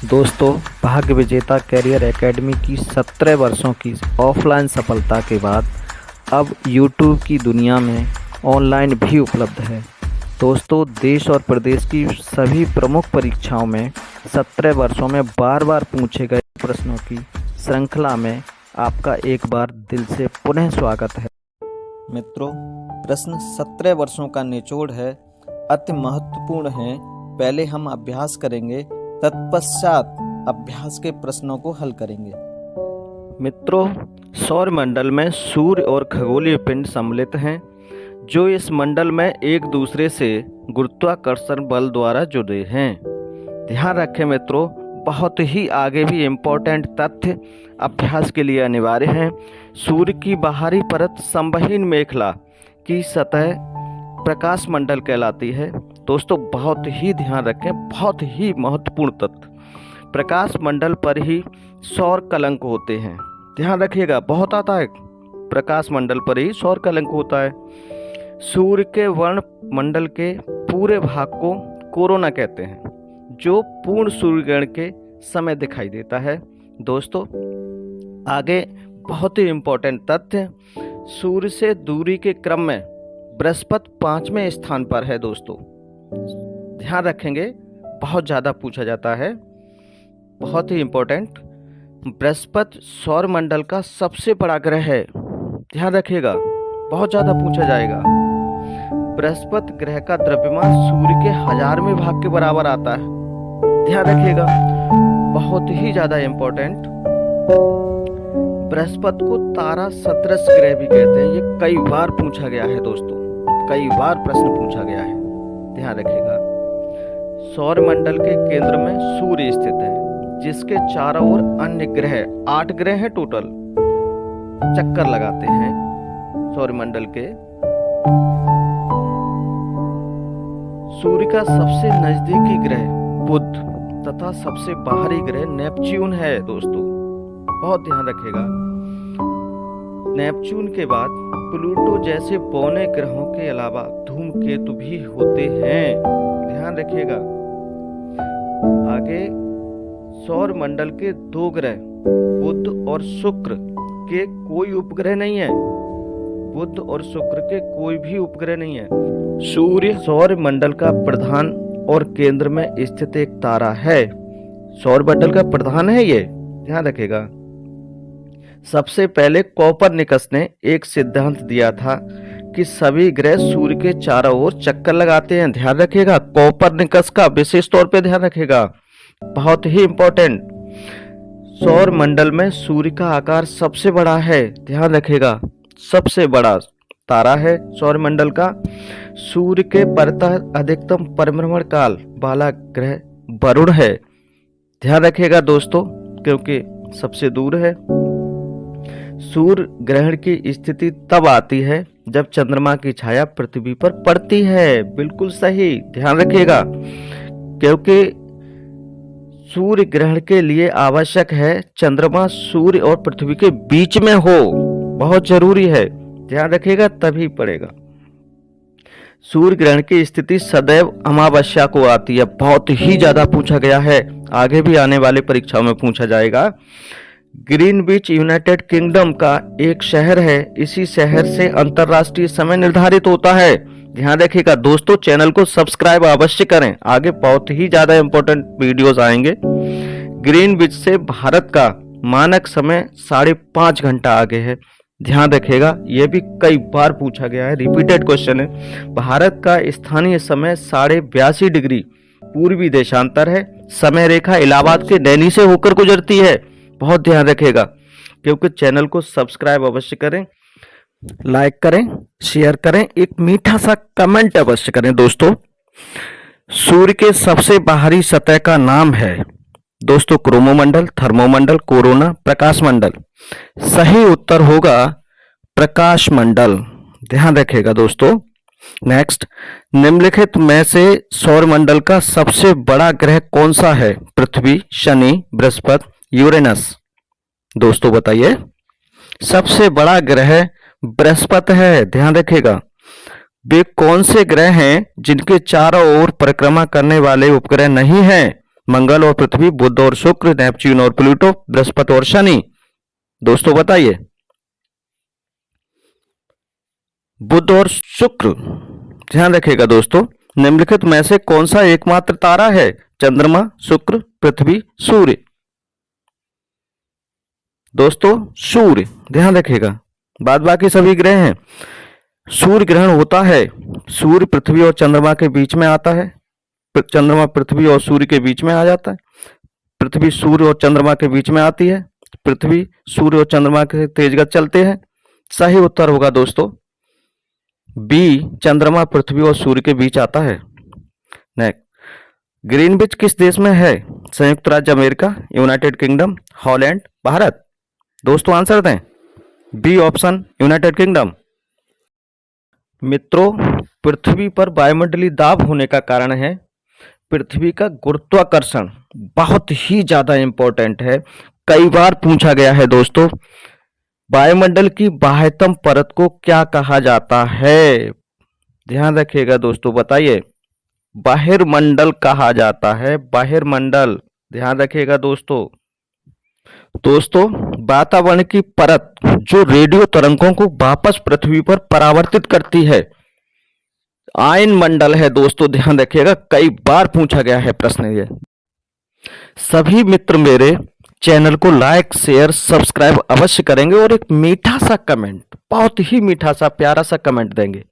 दोस्तों, भाग्य विजेता कैरियर एकेडमी की 17 वर्षों की ऑफलाइन सफलता के बाद अब यूट्यूब की दुनिया में ऑनलाइन भी उपलब्ध है। दोस्तों, देश और प्रदेश की सभी प्रमुख परीक्षाओं में 17 वर्षों में बार बार पूछे गए प्रश्नों की श्रृंखला में आपका एक बार दिल से पुनः स्वागत है। मित्रों, प्रश्न 17 वर्षों का निचोड़ है, अति महत्वपूर्ण है। पहले हम अभ्यास करेंगे, तत्पश्चात अभ्यास के प्रश्नों को हल करेंगे। मित्रों, सौर मंडल में सूर्य और खगोलीय पिंड सम्मिलित हैं, जो इस मंडल में एक दूसरे से गुरुत्वाकर्षण बल द्वारा जुड़े हैं। ध्यान रखें मित्रों, बहुत ही आगे भी इम्पोर्टेंट तथ्य अभ्यास के लिए अनिवार्य हैं। सूर्य की बाहरी परत संवहन मेखला की सतह प्रकाश मंडल कहलाती है। दोस्तों, बहुत ही ध्यान रखें, बहुत ही महत्वपूर्ण तथ्य, प्रकाश मंडल पर ही सौर कलंक होते हैं। ध्यान रखिएगा, बहुत आता है, प्रकाश मंडल पर ही सौर कलंक होता है। सूर्य के वर्ण मंडल के पूरे भाग को कोरोना कहते हैं, जो पूर्ण सूर्यग्रहण के समय दिखाई देता है। दोस्तों, आगे बहुत ही इम्पोर्टेंट तथ्य, सूर्य से दूरी के क्रम में बृहस्पति 5वें स्थान पर है। दोस्तों, ध्यान रखेंगे, बहुत ज़्यादा पूछा जाता है, बहुत ही इम्पोर्टेंट। बृहस्पति सौर मंडल का सबसे बड़ा ग्रह है। ध्यान रखिएगा, बहुत ज़्यादा पूछा जाएगा। बृहस्पति ग्रह का द्रव्यमान सूर्य के 1000वें भाग के बराबर आता है। ध्यान रखिएगा, बहुत ही ज़्यादा इम्पोर्टेंट। बृहस्पति को तारा सदृश ग्रह भी कहते हैं। ये कई बार पूछा गया है दोस्तों, कई बार प्रश्न पूछा गया है। ध्यान रखिएगा, सौर मंडल के केंद्र में सूर्य स्थित है, जिसके चारों ओर अन्य ग्रह, 8 ग्रह हैं टोटल, चक्कर लगाते हैं सौर मंडल के। सूर्य का सबसे नजदीकी ग्रह बुध तथा सबसे बाहरी ग्रह नेपच्यून है। दोस्तों, बहुत ध्यान रखिएगा, नेपच्यून के बाद प्लूटो जैसे बौने ग्रहों के अलावा धूमकेतु भी होते हैं। ध्यान रखिएगा। आगे, सौर मंडल के 2 ग्रह बुध और शुक्र के कोई उपग्रह नहीं है। बुध और शुक्र के कोई भी उपग्रह नहीं है। सूर्य सौर मंडल का प्रधान और केंद्र में स्थित एक तारा है। सौर मंडल का प्रधान है ये, ध्यान रखिएगा। सबसे पहले कोपरनिकस ने एक सिद्धांत दिया था कि सभी ग्रह सूर्य के चारों ओर चक्कर लगाते हैं। ध्यान रखिएगा, कोपरनिकस का विशेष तौर पे ध्यान रखिएगा, बहुत ही इंपॉर्टेंट। सौर मंडल में सूर्य का आकार सबसे बड़ा है। ध्यान रखिएगा, सबसे बड़ा तारा है सौर मंडल का। सूर्य के परतः अधिकतम परिभ्रमण काल वाला ग्रह वरुण है। ध्यान रखिएगा दोस्तों, क्योंकि सबसे दूर है। सूर्य ग्रहण की स्थिति तब आती है जब चंद्रमा की छाया पृथ्वी पर पड़ती है। बिल्कुल सही, ध्यान रखिएगा, क्योंकि सूर्य ग्रहण के लिए आवश्यक है चंद्रमा सूर्य और पृथ्वी के बीच में हो, बहुत जरूरी है। ध्यान रखिएगा, तभी पड़ेगा। सूर्य ग्रहण की स्थिति सदैव अमावस्या को आती है। बहुत ही ज्यादा पूछा गया है, आगे भी आने वाले परीक्षाओं में पूछा जाएगा। ग्रीनविच यूनाइटेड किंगडम का एक शहर है। इसी शहर से अंतरराष्ट्रीय समय निर्धारित होता है। ध्यान रखिएगा दोस्तों, चैनल को सब्सक्राइब अवश्य करें, आगे बहुत ही ज्यादा इंपॉर्टेंट वीडियोस आएंगे। ग्रीनविच से भारत का मानक समय 5.5 घंटा आगे है। ध्यान रखिएगा, यह भी कई बार पूछा गया है, रिपीटेड क्वेश्चन है। भारत का स्थानीय समय 82.5 डिग्री पूर्वी देशांतर है। समय रेखा इलाहाबाद के नैनी से होकर गुजरती है। बहुत ध्यान रखिएगा, क्योंकि चैनल को सब्सक्राइब अवश्य करें, लाइक करें, शेयर करें, एक मीठा सा कमेंट अवश्य करें। दोस्तों, सूर्य के सबसे बाहरी सतह का नाम है दोस्तों क्रोमोमंडल, थर्मोमंडल, कोरोना, प्रकाश मंडल। सही उत्तर होगा प्रकाश मंडल। ध्यान रखिएगा दोस्तों। नेक्स्ट, निम्नलिखित में से सौर मंडल का सबसे बड़ा ग्रह कौन सा है? पृथ्वी, शनि, बृहस्पति, यूरेनस। दोस्तों बताइए, सबसे बड़ा ग्रह बृहस्पति है। ध्यान रखिएगा। वे कौन से ग्रह हैं जिनके चारों ओर परिक्रमा करने वाले उपग्रह नहीं हैं? मंगल और पृथ्वी, बुध और शुक्र, नेपच्यून और प्लूटो, बृहस्पति और शनि। दोस्तों बताइए, बुध और शुक्र, ध्यान रखिएगा दोस्तों, निम्नलिखित में से कौन सा एकमात्र तारा है? चंद्रमा, शुक्र, पृथ्वी, सूर्य। दोस्तों सूर्य, ध्यान रखिएगा, बाद बाकी सभी ग्रह हैं। सूर्य ग्रहण होता है, सूर्य पृथ्वी और चंद्रमा के बीच में आता है, चंद्रमा पृथ्वी और सूर्य के बीच में आ जाता है, पृथ्वी सूर्य और चंद्रमा के बीच में आती है, पृथ्वी सूर्य और चंद्रमा के तेजगत चलते हैं। सही उत्तर होगा दोस्तों बी, चंद्रमा पृथ्वी और सूर्य के बीच आता है। नेक्स्ट, ग्रीनविच किस देश में है? संयुक्त राज्य America, United kingdom, Holland, Bharat. दोस्तों आंसर दें, बी ऑप्शन, यूनाइटेड किंगडम। मित्रों, पृथ्वी पर वायुमंडलीय दाब होने का कारण है पृथ्वी का गुरुत्वाकर्षण, बहुत ही ज्यादा इंपॉर्टेंट है, कई बार पूछा गया है दोस्तों। वायुमंडल की बाह्यतम परत को क्या कहा जाता है? ध्यान रखिएगा दोस्तों, बताइए। बहिर्मंडल कहा जाता है, बहिर्मंडल, ध्यान रखिएगा दोस्तों। दोस्तों वातावरण की परत जो रेडियो तरंगों को वापस पृथ्वी पर परावर्तित करती है, आयन मंडल है दोस्तों, ध्यान रखिएगा, कई बार पूछा गया है प्रश्न ये। सभी मित्र मेरे चैनल को लाइक, शेयर, सब्सक्राइब अवश्य करेंगे और एक मीठा सा कमेंट, बहुत ही मीठा सा प्यारा सा कमेंट देंगे।